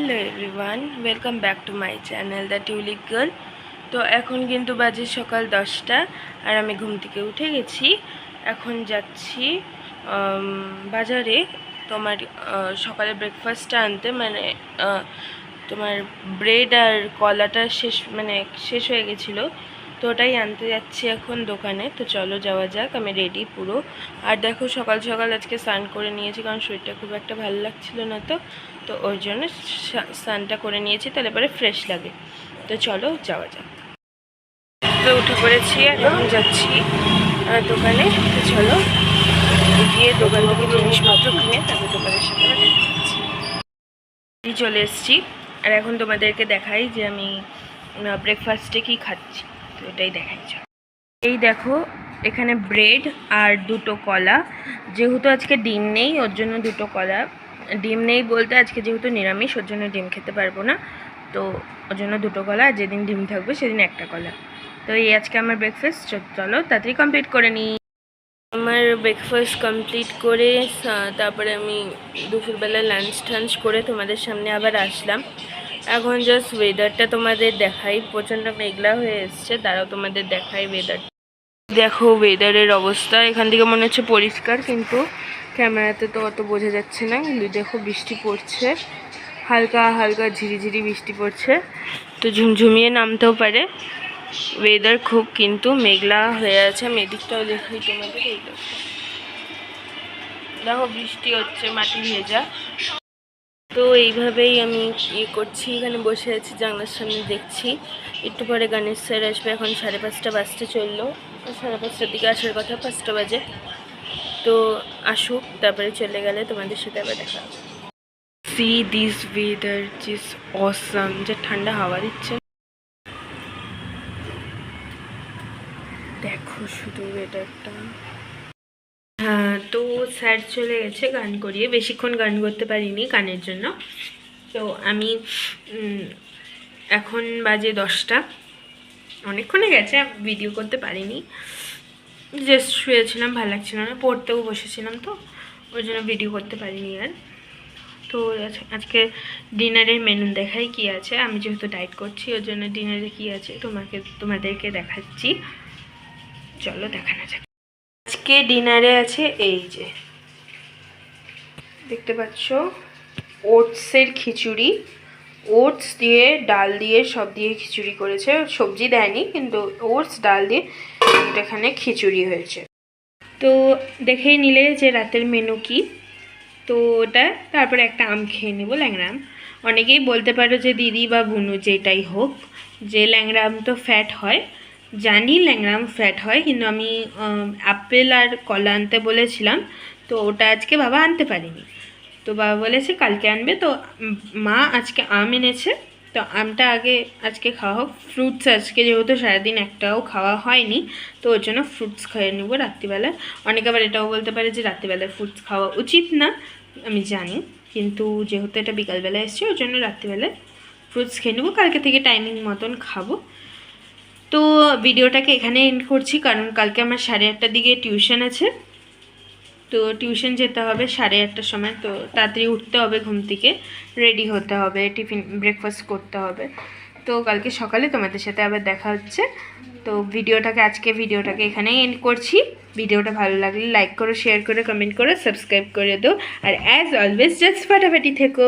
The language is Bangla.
Hello everyone, welcome back to my channel the tulip girl. তো এখন কিন্তু বাজে সকাল 10টা আর আমি ঘুম থেকে উঠে গেছি। এখন যাচ্ছি বাজারে তোমার সকালে ব্রেকফাস্টটা আনতে, মানে তোমার ব্রেড আর কলাটা শেষ হয়ে গেছিলো, তো ওটাই আনতে যাচ্ছি এখন দোকানে। তো চলো যাওয়া যাক, আমি রেডি পুরো। আর দেখো সকাল সকাল আজকে স্নান করে নিয়েছি, কারণ শরীরটা খুব একটা ভালো লাগছিল না, তো ওই জন্য স্নানটা করে নিয়েছি, তাহলে পরে ফ্রেশ লাগে। তো চলো যাওয়া যাক। তো উঠে পড়েছি আর এখন যাচ্ছি দোকানে। তো চলো গিয়ে দোকান থেকে জিনিসপত্র কিনে তারপর দোকানের সাথে চলে এসেছি। আর এখন তোমাদেরকে দেখাই যে আমি ব্রেকফাস্টে কি খাচ্ছি, তো এটাই দেখাই। এই দেখো, এখানে ব্রেড আর দুটো কলা। যেহেতু আজকে ডিম নেই ওর জন্য দুটো কলা। ডিম নেই বলতে আজকে যেহেতু নিরামিষ, ওর জন্য ডিম খেতে পারবো না, তো ওর জন্য দুটো কলা। আর যেদিন ডিম থাকবে সেদিন একটা কলা। তো এই আজকে আমার ব্রেকফাস্ট। চলো তাড়াতাড়ি কমপ্লিট করে নিই। আমার ব্রেকফাস্ট কমপ্লিট করে তারপরে আমি দুপুরবেলা লাঞ্চ করে তোমাদের সামনে আবার আসলাম। এখন জাস্ট ওয়েদারটা তোমাদের দেখাই। প্রচণ্ড মেঘলা হয়ে এসছে, তারাও তোমাদের দেখাই ওয়েদার। দেখো ওয়েদারের অবস্থা, এখান থেকে মনে হচ্ছে পরিষ্কার, কিন্তু ক্যামেরাতে তো অত বোঝা যাচ্ছে না। কিন্তু দেখো বৃষ্টি পড়ছে, হালকা হালকা ঝিরিঝিরি বৃষ্টি পড়ছে, তো ঝুমঝুমিয়ে নামতেও পারে। ওয়েদার খুব কিন্তু মেঘলা হয়ে আছে। আমি এদিকটাও দেখাই তোমাদের। দেখো বৃষ্টি হচ্ছে, মাটি ভেজা। তো এইভাবেই আমি করছি, এখানে বসে আছি জানলার সামনে দেখছি। একটু পরে গানের স্যার আসবে। এখন 5:30 বাজতে চললো, 5:30টার দিকে আসার কথা, 5টা বাজে। তো আসুক, তারপরে চলে গেলে তোমাদের সাথে আবার দেখা হবে। C this weather is awesome, যে ঠান্ডা হাওয়া দিচ্ছে, দেখো শুধু ওয়েদারটা। হ্যাঁ, তো স্যার চলে গেছে গান করিয়ে। বেশিক্ষণ গান করতে পারিনি গানের জন্য। তো আমি এখন বাজে 10টা, অনেকক্ষণে গেছে, ভিডিও করতে পারিনি। জাস্ট শুয়েছিলাম, ভালো লাগছিল না, পড়তেও বসেছিলাম, তো ওই জন্য ভিডিও করতে পারিনি আর। তো আজকে ডিনারের মেনু দেখাই কি আছে। আমি যেহেতু ডায়েট করছি ওর জন্য ডিনারে কি আছে তোমাদেরকে দেখাচ্ছি। চলো দেখানো যাক। আজকে ডিনারে আছে এই যে দেখতে পাচ্ছ, ওটসের খিচুড়ি। ওটস দিয়ে ডাল দিয়ে সব দিয়ে খিচুড়ি করেছে, সবজি দেয়নি, কিন্তু ওটস ডাল দিয়ে এখানে খিচুড়ি হয়েছে। তো দেখেই নিলে যে রাতের মেনু কি। তো ওটা তারপরে একটা আম খেয়ে নেবো, ল্যাংড়া আম। অনেকেই বলতে পারো যে দিদি বা বুনু যেটাই হোক, যে ল্যাংড়া আম তো ফ্যাট হয়। জানি ল্যাংড়া আম ফ্যাট হয়, কিন্তু আমি আপেল আর কলা আনতে বলেছিলাম, তো ওটা আজকে বাবা আনতে পারেনি। তো বাবা বলেছে কালকে আনবে। তো মা আজকে আম এনেছে, তো আমটা আজকে খাওয়া হোক। ফ্রুটস আজকে যেহেতু সারাদিন একটাও খাওয়া হয়নি, তো ওর জন্য ফ্রুটস খেয়ে নেবো রাত্রিবেলায়। অনেকে আবার এটাও বলতে পারে যে রাত্রিবেলায় ফ্রুটস খাওয়া উচিত না, আমি জানি, কিন্তু যেহেতু এটা বিকালবেলায় এসছে ওর জন্য রাত্রিবেলায় ফ্রুটস খেয়ে নেবো। কালকে থেকে টাইমিং মতন খাবো। তো ভিডিওটাকে এখানে এন্ড করছি, কারণ কালকে আমার 8:30টার দিকে টিউশন আছে। তো টিউশন যেতে হবে 8:30টার সময়, তো তাড়াতাড়ি উঠতে হবে ঘুম থেকে, রেডি হতে হবে, টিফিন ব্রেকফাস্ট করতে হবে। তো কালকে সকালে তোমাদের সাথে আবার দেখা হচ্ছে। তো আজকে ভিডিওটাকে এখানেই এন্ড করছি। ভিডিওটা ভালো লাগলে লাইক করো, শেয়ার করো, কমেন্ট করো, সাবস্ক্রাইব করে দাও। আর অ্যাজ অলওয়েজ জাস্ট ফাটাফাটি থেকো।